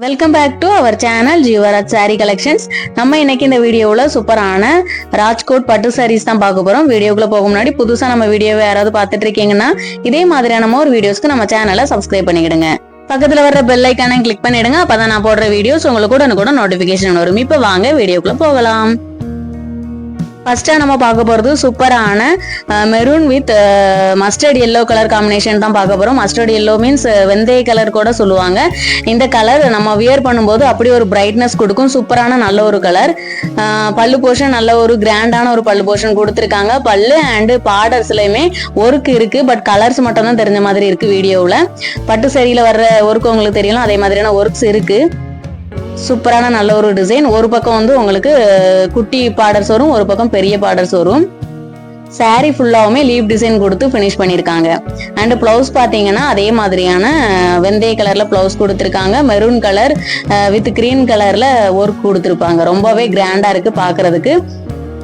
Welcome back to our channel Jeevaraj Sari collections. நம்ம இன்னைக்கு இந்த வீடியோவில் சூப்பரான ராஜ்கோட் பட்டு சாரீஸ் தான் பார்க்க போறோம். வீடியோக்குள்ள போக முன்னாடி புதுசா நம்ம வீடியோவை யாராவது பார்த்துட்டு இருக்கீங்கன்னா இதே மாதிரியான ஒரு வீடியோஸ்க்கு நம்ம சேனலை சப்ஸ்கிரைப் பண்ணிக்கிடுங்க. பக்கத்துல வர்ற பெல் ஐக்கானை கிளிக் பண்ணிடுங்க. அப்பதான் நான் போடுற வீடியோஸ் உங்களுக்கு கூட நோட்டிபிகேஷன் வரும். இப்ப வாங்க வீடியோக்குள்ள போகலாம். ஃபர்ஸ்டா நம்ம பார்க்க போறது சூப்பரான maroon with mustard yellow colour combination தான் பார்க்க போறோம். மஸ்டர்ட் எல்லோ மீன்ஸ் வெந்தய கலர் கூட சொல்லுவாங்க. இந்த கலர் நம்ம வியர் பண்ணும்போது அப்படி ஒரு பிரைட்னஸ் கொடுக்கும். சூப்பரான நல்ல ஒரு கலர். பல்லு போர்ஷன் நல்ல ஒரு கிராண்டான ஒரு பல்லு போர்ஷன் கொடுத்துருக்காங்க. பல்லு அண்ட் பார்டர்ஸ்லயுமே ஒர்க் இருக்கு. பட் கலர்ஸ் மட்டும் தான் தெரிஞ்ச மாதிரி இருக்கு வீடியோவில். பட்டு சரியில வர்ற ஒர்க் உங்களுக்கு தெரியலாம். அதே மாதிரியான ஒர்க்ஸ் இருக்கு. சூப்பரான நல்ல ஒரு டிசைன். ஒரு பக்கம் வந்து உங்களுக்கு குட்டி பார்டர்ஸ் வரும், ஒரு பக்கம் பெரிய பார்டர்ஸ் வரும். சாரி ஃபுல்லாவுமே லீவ் டிசைன் கொடுத்து ஃபினிஷ் பண்ணியிருக்காங்க. அண்ட் பிளவுஸ் பார்த்தீங்கன்னா அதே மாதிரியான வெந்தய கலர்ல பிளவுஸ் கொடுத்துருக்காங்க. மெரூன் கலர் வித் கிரீன் கலர்ல ஒர்க் கொடுத்துருப்பாங்க. ரொம்பவே கிராண்டா இருக்கு பார்க்கிறதுக்கு.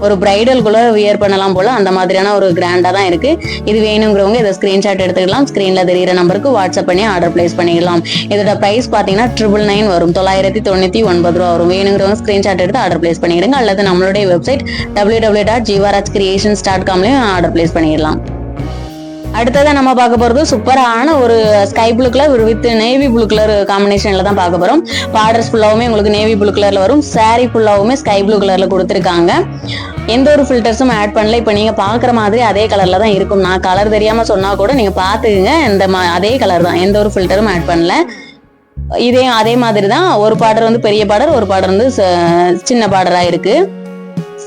ஒரு பிரைடல்குள்ள வியர் பண்ணலாம் போல அந்த மாதிரியான ஒரு கிராண்டா தான் இருக்கு. இது வேணுங்கிறவங்க இதை ஸ்கிரீன்ஷாட் எடுத்துக்கலாம். ஸ்கிரீன்ல தெரியிற நம்பருக்கு வாட்ஸ்அப் பண்ணி ஆர்டர் பிளேஸ் பண்ணிக்கலாம். இதோட பிரைஸ் பாத்தீங்கன்னா 999 வரும். 999 ரூபா வரும். வேணுங்கிறவங்க ஸ்கிரீன்ஷாட் எடுத்து ஆர்டர் பிளேஸ் பண்ணிடுங்க. அல்லது நம்மளுடைய வெப்சைட் www.jivarajcreations.com ஆர்டர் பிளேஸ் பண்ணிடலாம். அடுத்ததான் நம்ம பார்க்க போறது சூப்பரான ஒரு sky blue colour with navy blue colour காம்பினேஷன்ல தான் பார்க்க போறோம். பார்டர்ஸ் ஃபுல்லாவுமே உங்களுக்கு நேவி ப்ளூ கலர்ல வரும். சாரி ஃபுல்லாவுமே ஸ்கை ப்ளூ கலர்ல கொடுத்துருக்காங்க. எந்த ஒரு ஃபில்டர்ஸும் ஆட் பண்ணல. இப்ப நீங்க பாக்குற மாதிரி அதே கலர்ல தான் இருக்கும். நான் கலர் தெரியாம சொன்னா கூட நீங்க பாத்துக்குங்க. அதே கலர் தான், எந்த ஒரு ஃபில்டரும் ஆட் பண்ணல. அதே மாதிரி தான். ஒரு பார்டர் வந்து பெரிய பார்டர், ஒரு பார்டர் வந்து சின்ன பார்டரா இருக்கு.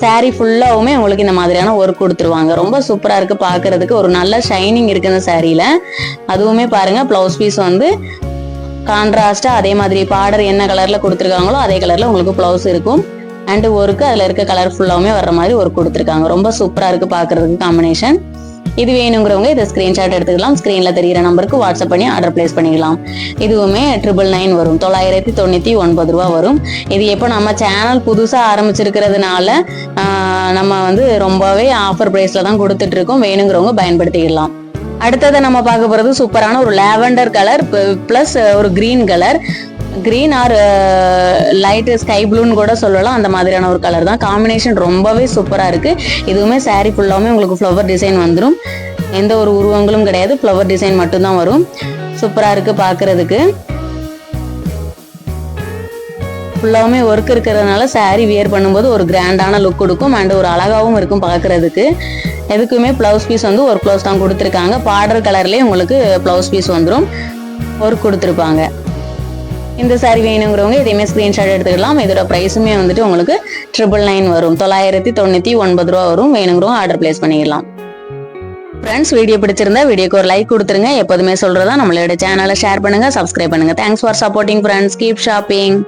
சாரி ஃபுல்லாவுமே உங்களுக்கு இந்த மாதிரியான ஒர்க் கொடுத்துருவாங்க. ரொம்ப சூப்பரா இருக்கு பாக்குறதுக்கு. ஒரு நல்ல ஷைனிங் இருக்கு இந்த சாரியில. அதுவுமே பாருங்க பிளவுஸ் பீஸ் வந்து கான்ட்ராஸ்டா அதே மாதிரி பார்டர் என்ன கலர்ல கொடுத்துருக்காங்களோ அதே கலர்ல உங்களுக்கு பிளவுஸ் இருக்கும். அண்ட் ஒர்க்கு அதுல இருக்க கலர் ஃபுல்லாவுமே வர்ற மாதிரி ஒர்க் கொடுத்துருக்காங்க. ரொம்ப சூப்பரா இருக்கு பாக்குறதுக்கு காம்பினேஷன். இது வேணுங்கிறவங்க இதை ஸ்கிரீன்ஷாட் எடுத்துக்கலாம். ஸ்கிரீன்ல தெரியிற நம்பருக்கு வாட்ஸ்அப் பண்ணி ஆர்டர் பிளேஸ் பண்ணிக்கலாம். இதுவுமே 999 வரும். 999 ரூபா வரும். இது எப்போ நம்ம சேனல் புதுசா ஆரம்பிச்சிருக்கிறதுனால நம்ம வந்து ரொம்பவே ஆஃபர் பிரைஸ்ல தான் கொடுத்துட்டு இருக்கோம். வேணுங்கிறவங்க பயன்படுத்திக்கலாம். அடுத்ததை நம்ம பார்க்க போறது சூப்பரான ஒரு லாவெண்டர் கலர் பிளஸ் ஒரு green colour. Green or light sky ப்ளூன்னு கூட சொல்லலாம். அந்த மாதிரியான ஒரு கலர் தான். காம்பினேஷன் ரொம்பவே சூப்பரா இருக்கு. இதுவுமே சாரி ஃபுல்லாவுமே உங்களுக்கு ஃப்ளவர் டிசைன் வந்துடும். எந்த ஒரு உருவங்களும் கிடையாது, ஃப்ளவர் டிசைன் மட்டும்தான் வரும். சூப்பரா இருக்கு பாக்குறதுக்கு. ஃபுல்லாவுமே ஒர்க் இருக்கிறதுனால சாரி வியர் பண்ணும்போது ஒரு கிராண்டான லுக் கொடுக்கும். அண்ட் ஒரு அழகாவும் இருக்கும் பாக்குறதுக்கு. எதுக்குமே பிளவுஸ் பீஸ் வந்து ஒரு பிளவுஸ் தான் கொடுத்துருக்காங்க. பார்டர் கலர்லயே உங்களுக்கு பிளவுஸ் பீஸ் வந்துடும். ஒர்க் கொடுத்துருப்பாங்க. இந்த சாரி வேணுங்கிறவங்க இதையுமே ஸ்கிரீன்ஷாட் எடுத்துக்கலாம். இதோட பிரைஸுமே வந்துட்டு உங்களுக்கு 999 வரும். 999 ரூபா வரும். வேணுங்கிறவங்க ஆர்டர் பிளேஸ் பண்ணிடலாம். ஃப்ரெண்ட்ஸ், வீடியோ பிடிச்சிருந்தா வீடியோக்கு ஒரு லைக் கொடுத்துருங்க. எப்போதுமே சொல்றதா நம்மளோட சேனலை ஷேர் பண்ணுங்க, சப்ஸ்கிரைப் பண்ணுங்க. Thanks for supporting friends. Keep shopping.